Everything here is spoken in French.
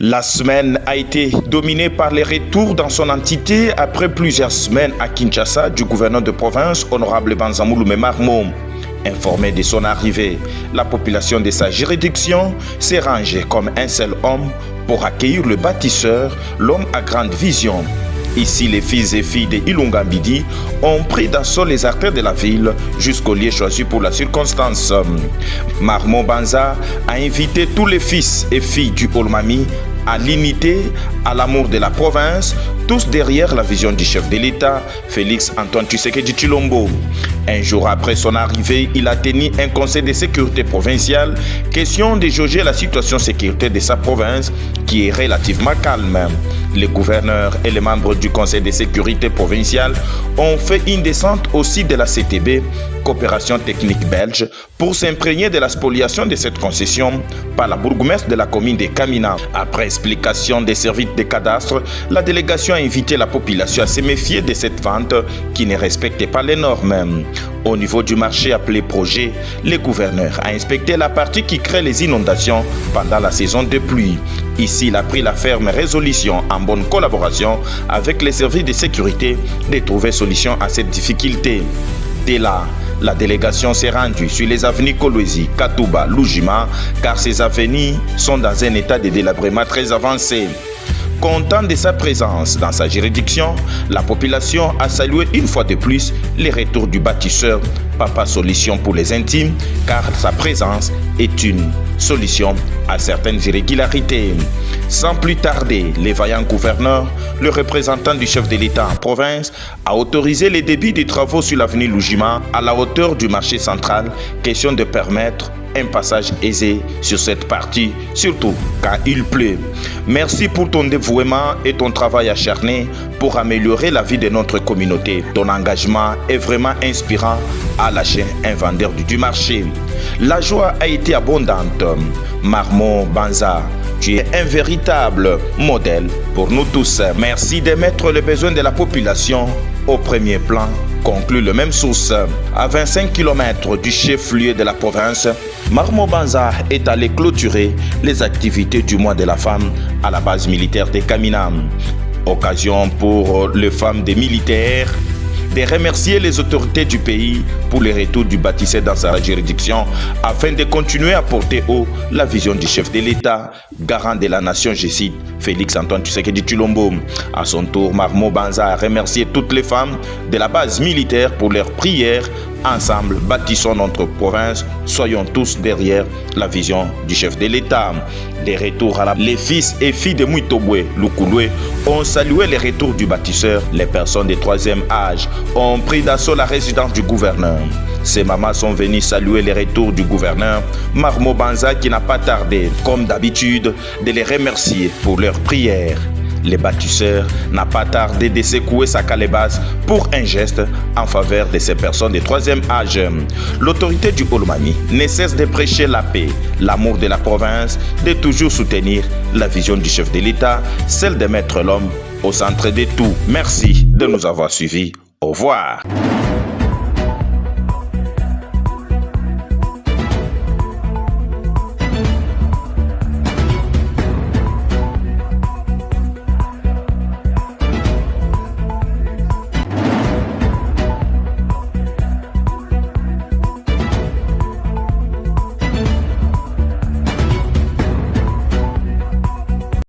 La semaine a été dominée par les retours dans son entité après plusieurs semaines à Kinshasa du gouverneur de province, honorable Banza Mouloumé Marmo. Informé de son arrivée, la population de sa juridiction s'est rangée comme un seul homme pour accueillir le bâtisseur, l'homme à grande vision. Ici, les fils et filles de Ilunga Mbidi ont pris d'assaut les artères de la ville jusqu'au lieu choisi pour la circonstance. Marmo Banza a invité tous les fils et filles du Olmami à l'unité, à l'amour de la province, tous derrière la vision du chef de l'État, Félix Antoine Tshisekedi Tshilombo. Un jour après son arrivée, il a tenu un conseil de sécurité provinciale, question de jauger la situation sécurité de sa province, qui est relativement calme. Les gouverneurs et les membres du conseil de sécurité provinciale ont fait une descente au site de la CTB, coopération technique belge, pour s'imprégner de la spoliation de cette concession par la bourgmestre de la commune de Kamina. Après explication des services de cadastre, la délégation a invité la population à se méfier de cette vente qui ne respectait pas les normes. Au niveau du marché appelé projet, le gouverneur a inspecté la partie qui crée les inondations pendant la saison de pluie. Ici, il a pris la ferme résolution en bonne collaboration avec les services de sécurité de trouver solution à cette difficulté. Dès là, la délégation s'est rendue sur les avenues Kolwezi, Katouba, Lujima, car ces avenues sont dans un état de délabrement très avancé. Content de sa présence dans sa juridiction, la population a salué une fois de plus les retours du bâtisseur Papa Solution pour les intimes, car sa présence est une solution à certaines irrégularités. Sans plus tarder, les vaillants gouverneurs, le représentant du chef de l'État en province, a autorisé les débits des travaux sur l'avenue Lujima à la hauteur du marché central, question de permettre un passage aisé sur cette partie, surtout quand il pleut. Merci pour ton dévouement et ton travail acharné pour améliorer la vie de notre communauté. Ton engagement est vraiment inspirant, à lâcher un vendeur du marché. La joie a été abondante. Marmo Banza, tu es un véritable modèle pour nous tous. Merci de mettre les besoins de la population au premier plan, conclut le même source. À 25 km du chef-lieu de la province, Marmo Banza est allé clôturer les activités du mois de la femme à la base militaire de Kamina. Occasion pour les femmes des militaires de remercier les autorités du pays pour le retour du bâtisseur dans sa juridiction afin de continuer à porter haut la vision du chef de l'État, garant de la nation, je cite, Félix Antoine Tshisekedi Tshilombo. À son tour, Marmo Banza a remercié toutes les femmes de la base militaire pour leurs prières. Ensemble, bâtissons notre province, soyons tous derrière la vision du chef de l'État. Des retours à les fils et filles de Muitobwe, Lukulwe, ont salué les retours du bâtisseur. Les personnes de troisième âge ont pris d'assaut la résidence du gouverneur. Ces mamans sont venues saluer les retours du gouverneur Marmo Banza qui n'a pas tardé, comme d'habitude, de les remercier pour leurs prières. Le bâtisseur n'a pas tardé de secouer sa calebasse pour un geste en faveur de ces personnes de troisième âge. L'autorité du Olomami ne cesse de prêcher la paix, l'amour de la province, de toujours soutenir la vision du chef de l'État, celle de mettre l'homme au centre de tout. Merci de nous avoir suivis. Au revoir.